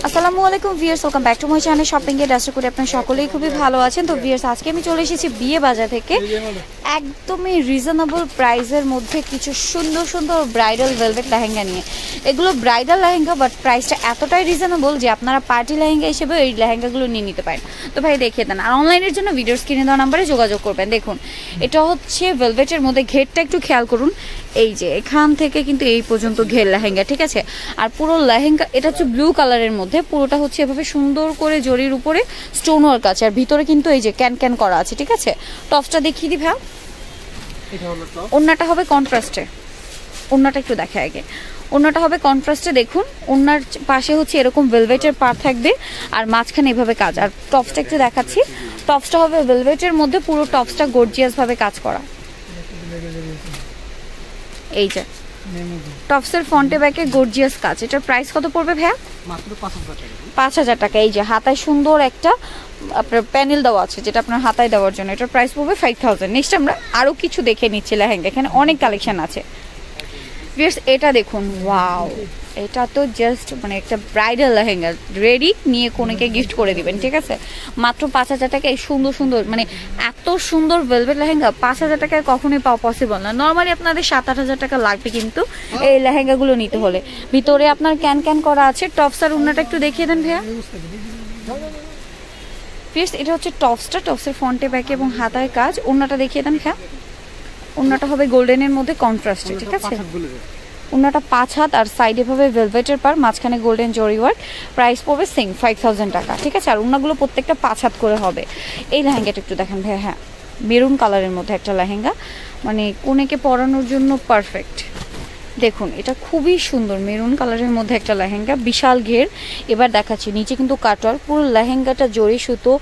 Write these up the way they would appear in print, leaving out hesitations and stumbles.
আসসালামু আলাইকুম viewers, welcome back to my channel shopping এর আশা করি আপনারা সকলেই খুবই ভালো আছেন। তো ভিউয়ার্স, আজকে আমি চলে এসেছি বিয়ে বাজার থেকে একদমই রিজনেবল প্রাইসের মধ্যে কিছু সুন্দর সুন্দর ব্রাইডাল ভেলভেট লেহেঙ্গা নিয়ে। এগুলো ব্রাইডাল লেহেঙ্গা, বাট প্রাইসটা এতটাই রিজনেবল যে আপনারা পার্টি লেহেঙ্গা হিসেবে এই লেহেঙ্গাগুলো নিয়ে নিতে পারেন। তো ভাই দেখিয়ে দেন, আর অনলাইনের জন্য ভিডিওর স্ক্রিনে দেওয়া নাম্বারে যোগাযোগ করবেন। দেখুন, এটা হচ্ছে ভেলভেটের মধ্যে, ঘেরটা একটু খেয়াল করুন। এই যে এখান থেকে কিন্তু এই পর্যন্ত ঘের লেহেঙ্গা, ঠিক আছে। আর পুরো লেহেঙ্গা এটা হচ্ছে ব্লু কালারের মধ্যে, পুরোটা হচ্ছে এভাবে সুন্দর করে জরির উপরে স্টোন ওয়ার্ক আছে, আর ভিতরে কিন্তু এই যে ক্যান ক্যান করা আছে, ঠিক আছে। টপসটা দেখিয়ে দি ভাই। ওড়নাটা হবে কন্ট্রাস্টে, ওড়নাটা একটু দেখে আগে। ওড়নাটা হবে কন্ট্রাস্টে, দেখুন ওড়নার পাশে হচ্ছে এরকম ভেলভেটের পার থাকবে আর মাঝখানে এভাবে কাজ। আর টপসটা একটু দেখাচ্ছি, টপসটা হবে ভেলভেটের মধ্যে, পুরো টপসটা গর্জিয়াস ভাবে কাজ করা। এই যে টপসের ফ্রন্টে ব্যাকে গর্জিয়াস কাজ। এটার প্রাইস কত পড়বে ভাইয়া? মাত্র ৫,০০০ টাকা। এই যে হাতায় সুন্দর একটা আপনার প্যানেল দেওয়া আছে, যেটা আপনার হাতায় দেওয়ার জন্য। এটার প্রাইস পড়বে 5,000। নেক্সট আমরা আরো কিছু দেখে নিচ্ছি লেহেঙ্গা, এখানে অনেক কালেকশন আছে। ভিউয়ার্স, এটা দেখুন, ওয়াও, এটা তো জাস্ট মানে একটা ব্রাইডাল লেহেঙ্গা রেডি নিয়ে কোনেকে গিফট করে দিবেন, ঠিক আছে। মাত্র ৫,০০০ টাকা এই সুন্দর সুন্দর, মানে এত সুন্দর ভেলভেট লেহেঙ্গা 5,০০০ টাকায় কখনোই পাওয়া পসিবল না। নর্মালি আপনাদের ৭-৮,০০০ টাকা লাগবে কিন্তু এই লেহেঙ্গাগুলো নিতে হলে। ভিতরে আপনার ক্যান ক্যান করা আছে। টপস আর ওড়নাটা একটু দেখিয়ে দেন ভাইয়া। ভিউয়ার্স, এটা হচ্ছে টপসটা, টপসের ফ্রন্টে ব্যাকে এবং হাতায় কাজ। ওড়নাটা দেখিয়ে দেন ভাইয়া। ওড়নাটা হবে গোল্ডেনের মধ্যে কন্ট্রাস্টে, ঠিক আছে। ওড়নাটা ৫ হাত আর সাইডে ভাবে ভেলভেটের পার, মাঝখানে গোল্ডেন জরি ওয়ার্ক। প্রাইস পড়বে সেম 5,০০০ টাকা, ঠিক আছে। আর ওড়নাগুলো প্রত্যেকটা ৫ হাত করে হবে। এই লেহেঙ্গাটা একটু দেখেন ভাই। হ্যাঁ, মেরুন কালারের মধ্যে একটা লেহেঙ্গা, মানে কোনেকে পরানোর জন্য পারফেক্ট। দেখুন, এটা খুবই সুন্দর মেরুন কালারের মধ্যে একটা লেহেঙ্গা, বিশাল ঘের। এবার দেখাচ্ছি, নিচে কিন্তু কাটওয়ার, পুরো লেহেঙ্গাটা জরি সুতো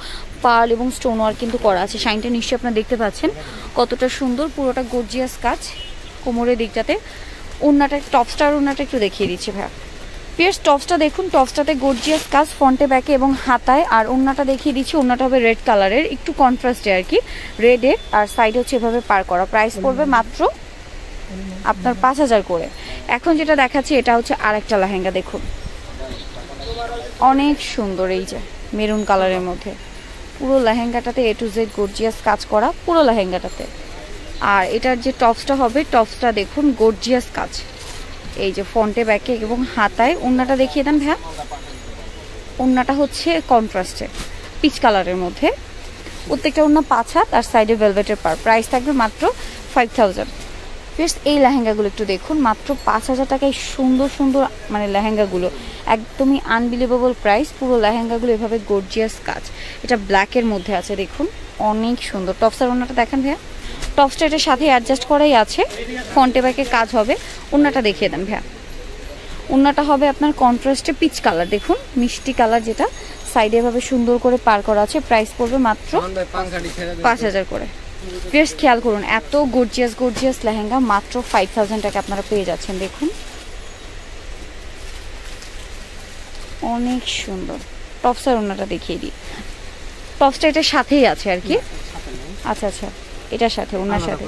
পার্ল এবং স্টোন ওয়ার্ক কিন্তু করা আছে। শাইনটা নিশ্চয়ই আপনারা দেখতে পাচ্ছেন কতটা সুন্দর, পুরোটা গর্জিয়াস কাজ কোমরের দিকটাতে। ওড়নাটা, টপসটার ওড়নাটা একটু দেখিয়ে দিচ্ছি ভাইয়া। পিয়ার্স, টপসটা দেখুন, টপসটাতে গর্জিয়াস কাজ ফ্রন্টে ব্যাকে এবং হাতায়। আর ওড়নাটা দেখিয়ে দিচ্ছি, ওড়নাটা হবে রেড কালারের, একটু কন্ট্রাস্টে আর কি, রেডে। আর সাইড হচ্ছে এভাবে পার করা। প্রাইস পড়বে মাত্র আপনার ৫,০০০ করে। এখন যেটা দেখাচ্ছি এটা হচ্ছে আরেকটা লেহেঙ্গা, দেখুন অনেক সুন্দর। এই যে মেরুন কালারের মধ্যে পুরো লেহেঙ্গাটাতে A to Z গর্জিয়াস কাজ করা, পুরো লেহেঙ্গাটাতে। আর এটার যে টপসটা হবে, টপসটা দেখুন গর্জিয়াস কাজ, এই যে ফ্রন্টে ব্যাকে এবং হাতায়। ওড়নাটা দেখিয়ে দেন ভাইয়া। ওড়নাটা হচ্ছে কন্ট্রাস্টে পিচ কালারের মধ্যে, প্রত্যেকটা ওড়না ৫ হাত আর সাইডে ভেলভেটের পার। প্রাইস থাকবে মাত্র 5,০০০। ফিরস, এই লেহেঙ্গাগুলো একটু দেখুন, মাত্র ৫,০০০ টাকায় সুন্দর সুন্দর মানে লেহেঙ্গাগুলো, একদমই আনবিলিভেবল প্রাইস। পুরো লেহেঙ্গাগুলো এভাবে গর্জিয়াস কাজ। এটা ব্ল্যাকের মধ্যে আছে, দেখুন অনেক সুন্দর। টপসের ওড়নাটা দেখেন ভাইয়া। টপসটা এটার সাথে অ্যাডজাস্ট করাই আছে, ফ্রন্টে ব্যাকে কাজ হবে। ওড়নাটা দেখিয়ে দেন ভাইয়া। ওড়নাটা হবে আপনার কন্ট্রাস্টে পিচ কালার, দেখুন মিষ্টি কালার, যেটা সাইডে এভাবে সুন্দর করে পার করা আছে। প্রাইস পড়বে মাত্র ৫,০০০ করে। প্লিজ খেয়াল করুন, এত গর্জিয়াস গর্জিয়াস লেহেঙ্গা মাত্র 5,০০০ টাকা আপনারা পেয়ে যাচ্ছেন। দেখুন অনেক সুন্দর। টপসের ওড়নাটা দেখিয়ে দিই। টপসটা এটার সাথেই আছে আর কি। আচ্ছা আচ্ছা, এটার সাথে, ওড়নার সাথে।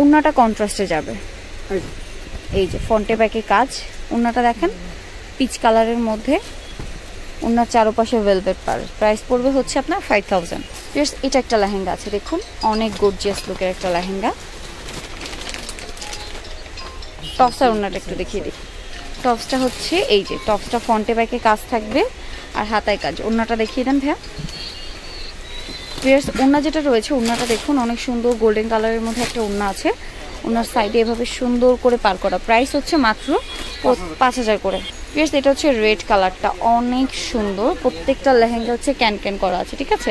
ওড়নাটা কন্ট্রাস্টে যাবে। এই যে ফ্রন্টে ব্যাকে কাজ। ওড়নাটা দেখেন পিচ কালারের মধ্যে, ওড়নার চারপাশে ভেলভেট পার। প্রাইস পড়বে হচ্ছে আপনার 5,০০০। এটা একটা লেহেঙ্গা আছে, দেখুন অনেক গর্জিয়াস লুকের একটা লেহেঙ্গা। টপসের ওড়নাটা একটু দেখিয়ে দিই। টপসটা হচ্ছে এই যে, টপসটা ফ্রন্টে ব্যাকে কাজ থাকবে আর হাতায় কাজ। ওড়নাটা দেখিয়ে দেন ভাইয়া। ভিউয়ার্স, ওড়না যেটা রয়েছে, ওড়নাটা দেখুন অনেক সুন্দর গোল্ডেন কালারের মধ্যে একটা ওড়না আছে। ওনার সাইডে এভাবে সুন্দর করে পার করা। প্রাইস হচ্ছে মাত্র ৫,০০০ করে। ভিউয়ার্স, এটা হচ্ছে রেড কালারটা, অনেক সুন্দর। প্রত্যেকটা লেহেঙ্গা হচ্ছে ক্যান ক্যান করা আছে, ঠিক আছে।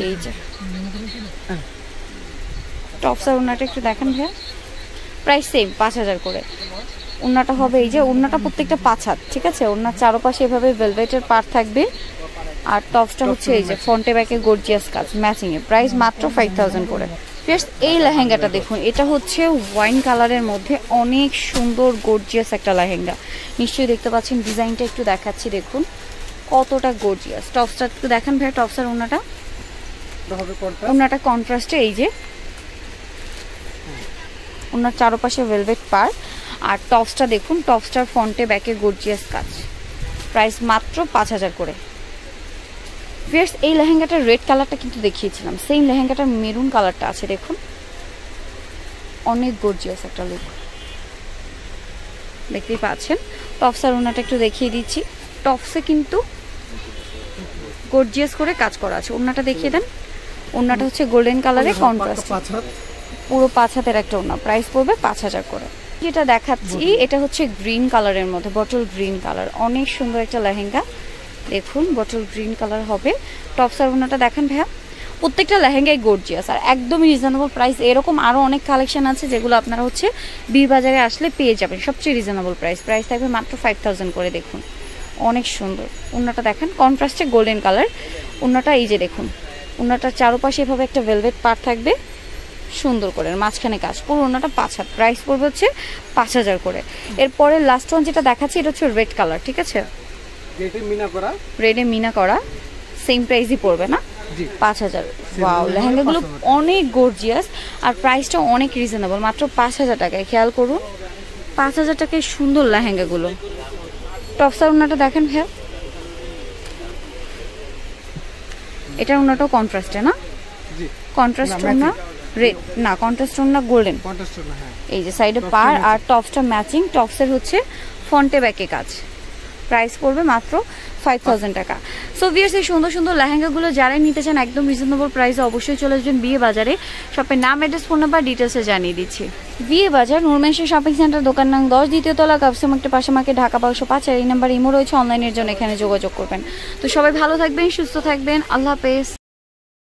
এই যে টপস আর ওড়নাটা একটু দেখেন ভাইয়া। প্রাইস সেম ৫,০০০ করে। ওড়নাটা হবে এই যে, ওড়নাটা প্রত্যেকটা ৫ হাত, ঠিক আছে। ওড়নার চারপাশে এভাবে ভেলভেটের পার থাকবে। আর টপসটা হচ্ছে এই যে ফ্রন্টে ব্যাকে গর্জিয়াস কাজ ম্যাচিং এ। প্রাইস মাত্র 5,০০০ করে। এই লেহেঙ্গাটা দেখুন, এটা হচ্ছে ওয়াইন কালারের মধ্যে অনেক সুন্দর গর্জিয়াস একটা লেহেঙ্গা। নিশ্চয়ই দেখতে পাচ্ছেন, ডিজাইনটা একটু দেখাচ্ছি, দেখুন কতটা গর্জিয়াস। টপসটা একটু দেখেন ভাই। টপসের ওড়নাটা কন্ট্রাস্টে, এই যে ওনার চারপাশে ভেলভেট পার। আর টপসটা দেখুন, টপসটার ফ্রন্টে ব্যাকে গর্জিয়াস কাজ, প্রাইস মাত্র 5000 করে। ভিউয়ার্স এই লেহেঙ্গাটার রেড কালারটা কিন্তু দেখিয়েছিলাম, সেম লেহেঙ্গাটার মেরুন কালারটা আছে, দেখুন অনেক গর্জিয়াস একটা লুক, দেখতেই পাচ্ছেন। টপস আর ওনাটা একটু দেখিয়ে দিচ্ছি, টপসে কিন্তু গর্জিয়াস করে কাজ করা আছে। ওনাটা দেখিয়ে দেন, ওনাটা হচ্ছে গোল্ডেন কালারে কন্ট্রাস্ট, পুরো 5 হাতের একটা ওনা, প্রাইস পড়বে 5000 করে। যেটা দেখাচ্ছি এটা হচ্ছে গ্রিন কালারের মধ্যে, বটল গ্রিন কালার, অনেক সুন্দর একটা লেহেঙ্গা, দেখুন বটল গ্রিন কালার হবে। টপস আর ওনাটা দেখেন ভাইয়া, প্রত্যেকটা লেহেঙ্গাই গর্জিয়াস আর একদমই রিজনেবল প্রাইস। এরকম আরও অনেক কালেকশন আছে যেগুলো আপনারা হচ্ছে বি বাজারে আসলে পেয়ে যাবেন সবচেয়ে রিজনেবল প্রাইস। প্রাইস থাকবে মাত্র 5000 করে। দেখুন অনেক সুন্দর ওনাটা দেখেন, কন্ট্রাস্টে গোল্ডেন কালার ওনাটা, এই যে দেখুন ওনাটার চারপাশে এভাবে একটা ভেলভেট পার্ট থাকবে সুন্দর করে, মাঝখানে কাজ, পুরো ওনাটা 5 হাত, প্রাইস পড়বে হচ্ছে 5000 করে। এরপরে লাস্ট ওয়ান যেটা দেখাচ্ছি এটা হচ্ছে রেড কালার, ঠিক আছে, রেডে মিনা করা, সেম প্রাইসই পড়বে না 5000। ওয়াও লেহেঙ্গাগুলো অনেক গর্জিয়াস আর প্রাইসটা অনেক রিজনেবল, মাত্র 5000 টাকায়। খেয়াল করুন 5000 টাকায় সুন্দর লেহেঙ্গাগুলো। টপসার ওনাটা দেখেন ভাইয়া, এটা ওনাটাও কন্ট্রাস্টে না, কন্ট্রাস্ট ওনা রেড না, কন্ট্রাস্ট ওনা গোল্ডেন, এই যে সাইডে পার আর টপসটা ম্যাচিং, টপসের হচ্ছে ফ্রন্টে ব্যাকে কাজ, প্রাইস পড়বে মাত্র 5000 টাকা। সো ভিউয়ার্স এই সুন্দর সুন্দর লেহেঙ্গাগুলো যারাই নিতে চান একদম রিজনেবল প্রাইসে অবশ্যই চলে আসবেন বিয়ে বাজারে। শপের নাম, অ্যাড্রেস, ফোন নাম্বার ডিটেলসে জানিয়ে দিচ্ছি। বিয়ে বাজার নুরমেনশা শপিং সেন্টার, দোকান নং 10, দ্বিতীয় তলা, কাপসিম একটা পাশে মার্কেট, ঢাকা 1205। আর এই নাম্বার ইমো রয়েছে, অনলাইনের জন্য এখানে যোগাযোগ করবেন। তো সবাই ভালো থাকবেন, সুস্থ থাকবেন, আল্লাহ হাফেজ।